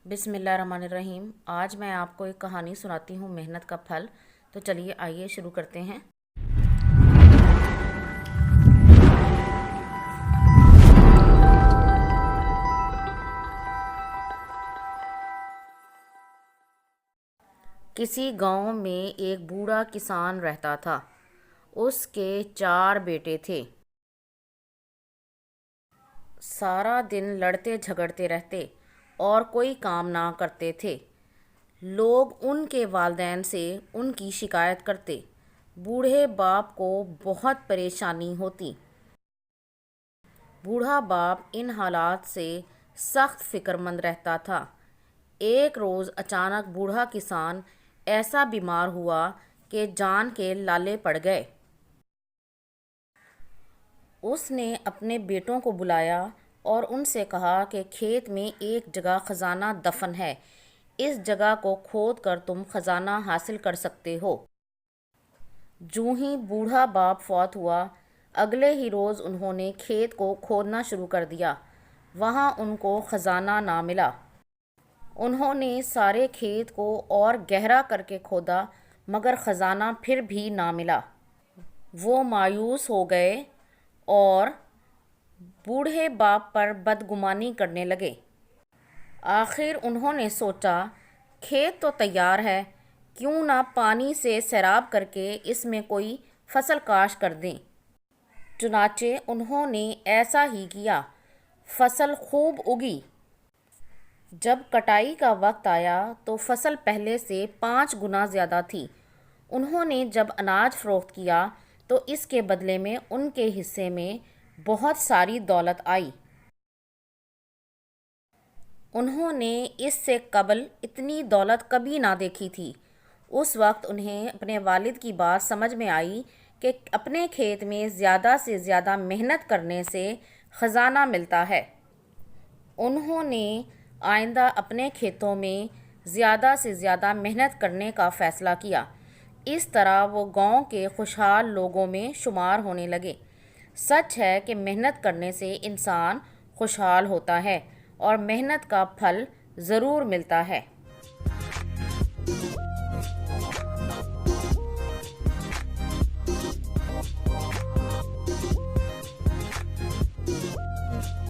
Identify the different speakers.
Speaker 1: بسم اللہ الرحمن الرحیم۔ آج میں آپ کو ایک کہانی سناتی ہوں، محنت کا پھل۔ تو چلیے آئیے شروع کرتے ہیں۔ کسی گاؤں میں ایک بوڑھا کسان رہتا تھا۔ اس کے 4 بیٹے تھے۔ سارا دن لڑتے جھگڑتے رہتے اور کوئی کام نہ کرتے تھے۔ لوگ ان کے والدین سے ان کی شکایت کرتے۔ بوڑھے باپ کو بہت پریشانی ہوتی۔ بوڑھا باپ ان حالات سے سخت فکر مند رہتا تھا۔ ایک روز اچانک بوڑھا کسان ایسا بیمار ہوا کہ جان کے لالے پڑ گئے۔ اس نے اپنے بیٹوں کو بلایا اور ان سے کہا کہ کھیت میں ایک جگہ خزانہ دفن ہے، اس جگہ کو کھود کر تم خزانہ حاصل کر سکتے ہو۔ جوں ہی بوڑھا باپ فوت ہوا، اگلے ہی روز انہوں نے کھیت کو کھودنا شروع کر دیا۔ وہاں ان کو خزانہ نہ ملا۔ انہوں نے سارے کھیت کو اور گہرا کر کے کھودا مگر خزانہ پھر بھی نہ ملا۔ وہ مایوس ہو گئے اور بوڑھے باپ پر بدگمانی کرنے لگے۔ آخر انہوں نے سوچا، کھیت تو تیار ہے، کیوں نہ پانی سے سیراب کر کے اس میں کوئی فصل کاشت کر دیں۔ چنانچہ انہوں نے ایسا ہی کیا۔ فصل خوب اگی۔ جب کٹائی کا وقت آیا تو فصل پہلے سے 5 گنا زیادہ تھی۔ انہوں نے جب اناج فروخت کیا تو اس کے بدلے میں ان کے حصے میں بہت ساری دولت آئی۔ انہوں نے اس سے قبل اتنی دولت کبھی نہ دیکھی تھی۔ اس وقت انہیں اپنے والد کی بات سمجھ میں آئی کہ اپنے کھیت میں زیادہ سے زیادہ محنت کرنے سے خزانہ ملتا ہے۔ انہوں نے آئندہ اپنے کھیتوں میں زیادہ سے زیادہ محنت کرنے کا فیصلہ کیا۔ اس طرح وہ گاؤں کے خوشحال لوگوں میں شمار ہونے لگے۔ سچ ہے کہ محنت کرنے سے انسان خوشحال ہوتا ہے اور محنت کا پھل ضرور ملتا ہے۔